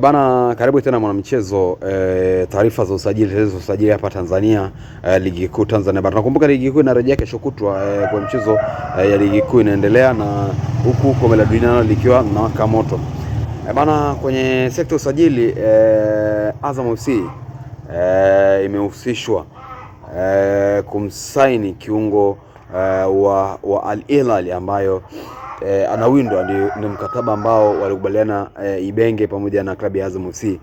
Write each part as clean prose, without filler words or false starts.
Bana, karibu tena mwanamchezo. Taarifa za usajili hapa Tanzania, ligi kuu Tanzania bara. Nakumbuka ligi kuu inarejea kesho kutwa, kwa mchezo ya ligi kuu inaendelea, na huku kombe la dunia likiwa linawaka moto. Bana, kwenye sekta usajili, Azam FC imehusishwa kumsaini kiungo wa Al Hilal ambayo anawindwa. Ni mkataba ambao walikubaliana Ibenge pamoja na klabu ya Azam FC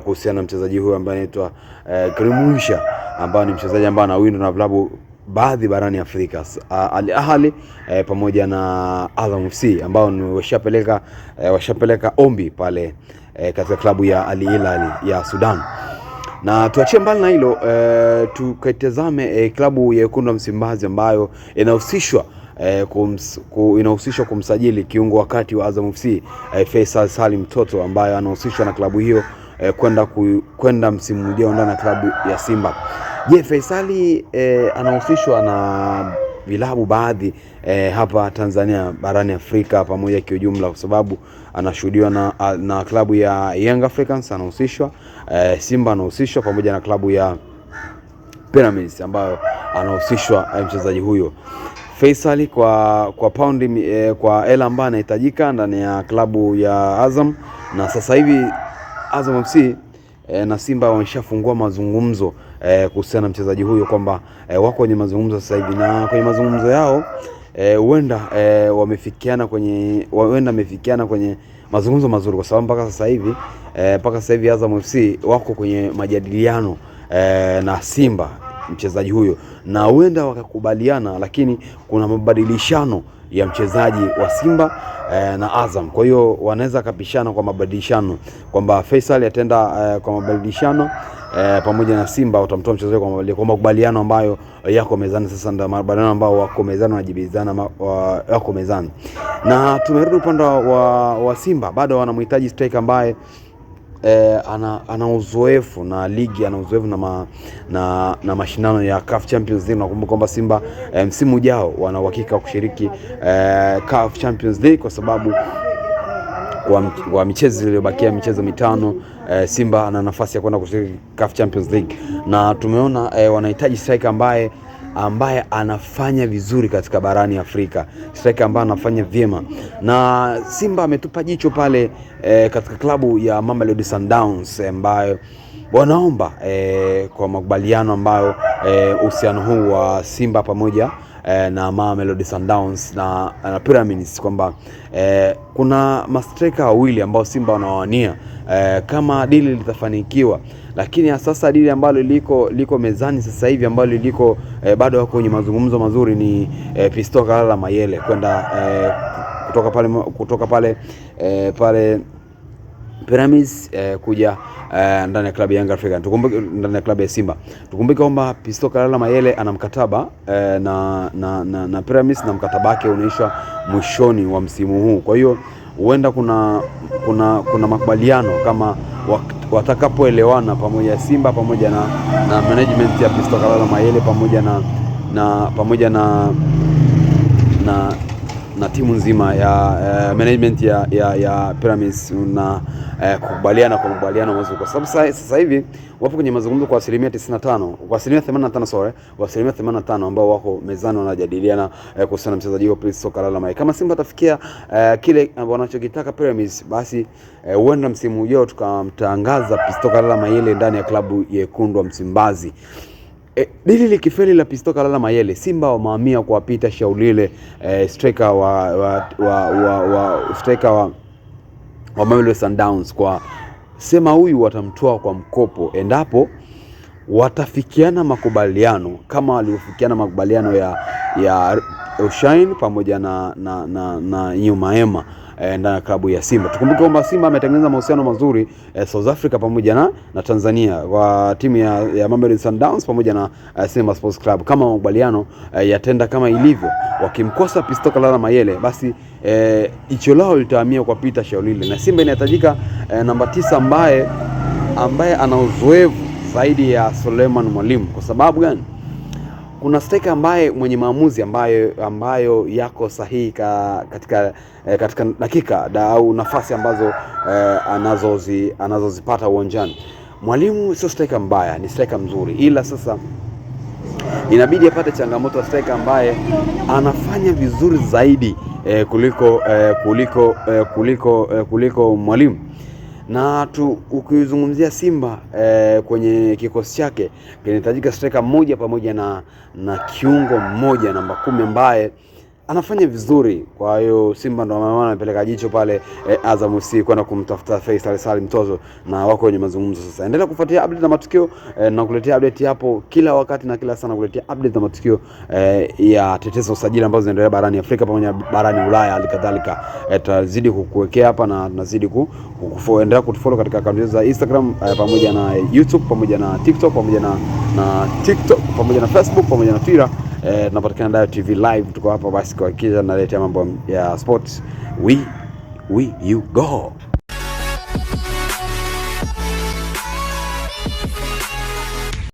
kuhusiana na mchezaji huyu ambaye anaitwa Grimunsha, ambaye ni mchezaji ambaye anawindwa na vilabu baadhi barani Afrika, Al Ahly pamoja na Azam FC ambao ni washapeleka ombi pale katika klabu ya Al Hilal ya Sudan. Na tuachie mbali na hilo, tukaitazame klabu ya Wekundu wa Msimbazi ambayo inahusishwa kumsajili kiungo wakati wa Azam FC Faisal Salim Toto, ambaye anahusishwa na klabu hiyo kwenda msimu ujao ndani ya klabu ya Simba. Je, Faisali anahusishwa na vilabu baadhi hapa Tanzania, barani Afrika pamoja kiujumla, kwa sababu anashuhudiwa na klabu ya Young Africans anahusishwa, Simba anahusishwa pamoja na klabu ya Pyramids ambayo anahusishwa mchezaji huyo. Faisali kwa paundi kwa hela ambayo anahitajika ndani ya klabu ya Azam, na sasa hivi Azam FC na Simba wameshafungua mazungumzo kuhusiana na mchezaji huyo, kwamba wako kwenye mazungumzo sasa hivi, na kwenye mazungumzo yao huenda wamefikiana kwenye mazungumzo mazuri, kwa sababu mpaka sasa hivi Azam FC wako kwenye majadiliano na Simba mchezaji huyo, na huenda wakakubaliana, lakini kuna mabadilishano ya mchezaji wa Simba na Azam. Kwa hiyo wanaweza kapishana kwa mabadilishano, kwamba Faisal atenda kwa mabadilishano pamoja na Simba utamtoa mchezaji kwa makubaliano ambayo yako mezani. Sasa ndio makubaliano ambao wako mezani, wanajibizana wako mezani. Na tumerudi upande wa Simba, bado wanamhitaji striker ambaye ana uzoefu na ligi, ana uzoefu na mashindano ya CAF Champions League. Nakumbuka kwamba Simba msimu ujao wana uhakika kushiriki CAF Champions League, kwa sababu kwa michezo iliyobakia, michezo mitano, Simba ana nafasi ya kwenda kushiriki CAF Champions League. Na tumeona wanahitaji striker ambaye anafanya vizuri katika barani Afrika, striker ambaye anafanya vyema, na Simba ametupa jicho pale katika klabu ya Mamelodi Sundowns, ambayo wanaomba kwa makubaliano ambayo uhusiano huu wa Simba pamoja na Mamelodi Sundowns na Pyramids, kwamba kuna mastreka wawili ambao Simba wanawania kama dili litafanikiwa. Lakini sasa dili ambalo liko mezani sasa hivi, ambalo liko bado wako kwenye mazungumzo mazuri, ni Fiston Kalala Mayele kwenda kutoka pale Pyramids kuja ndani ya klabu ya Young Africa. Tukumbuke ndani ya klabu ya Simba. Tukumbuke kwamba Fiston Kalala Mayele ana mkataba na Pyramids, na mkataba wake unaisha mwishoni wa msimu huu. Kwa hiyo huenda kuna makubaliano kama watakapoelewana pamoja Simba pamoja na management ya Fiston Kalala Mayele pamoja na timu nzima ya management ya Pyramids, na kukubaliana kwa makubaliano mazuri, kwa sababu sasa hivi wapo kwenye mazungumzo kwa asilimia 85 ambao wako mezani wanajadiliana kuhusiana na mchezaji huyo Fiston Kalala Mayele. Kama Simba atafikia kile wanachokitaka Pyramids, basi huenda msimu ujao tukamtangaza Fiston Kalala Mayele ndani ya klabu ya Wekundu wa Msimbazi. Dili likifeli la Fiston Kalala Mayele, Simba wamehamia kuwapita Shaulile, striker wa Mamelodi Sundowns, kwa sema huyu watamtoa kwa mkopo endapo watafikiana makubaliano kama waliofikiana makubaliano ya Ushain pamoja na Nyumaema ndani ya klabu ya Simba. Tukumbuke kwamba Simba ametengeneza mahusiano mazuri South Africa pamoja na Tanzania kwa timu ya Mamelodi Sundowns pamoja na Simba Sports Club. Kama makubaliano yatenda kama ilivyo, wakimkosa Fiston Kalala Mayele, basi icho lao litahamia kwa Peter Shaulile, na Simba inahitajika namba 9 ambaye ana uzoefu zaidi ya Suleiman Mwalimu. Kwa sababu gani? kuna striker ambaye mwenye maamuzi ambayo yako sahihi katika dakika au nafasi ambazo anazozipata uwanjani. Mwalimu sio striker mbaya, ni striker mzuri, ila sasa inabidi apate changamoto ya striker ambaye anafanya vizuri zaidi kuliko Mwalimu. Na ukizungumzia Simba kwenye kikosi chake kinahitajika striker mmoja pamoja na kiungo mmoja namba 10 ambaye anafanya vizuri. Kwa hiyo Simba ndo maana anapeleka jicho pale Azam FC kwenda kumtafuta Faisal Salim Mtozo, na wako kwenye mazungumzo sasa. Endelea kufuatia update na matukio na kuletea update hapo kila wakati na kila sana, kuletea update na matukio ya tetezo usajili ambazo zinaendelea barani Afrika pamoja na barani Ulaya. Halikadhalika tutazidi kukuwekea hapa na tunazidi kuendelea kutufollow katika akaunti za Instagram pamoja na YouTube pamoja na TikTok pamoja na TikTok pamoja na Facebook pamoja na Twitter. Tunapatikana Dayo TV live, tuko hapa basi kwa kisha naletea mambo ya sports. We you go.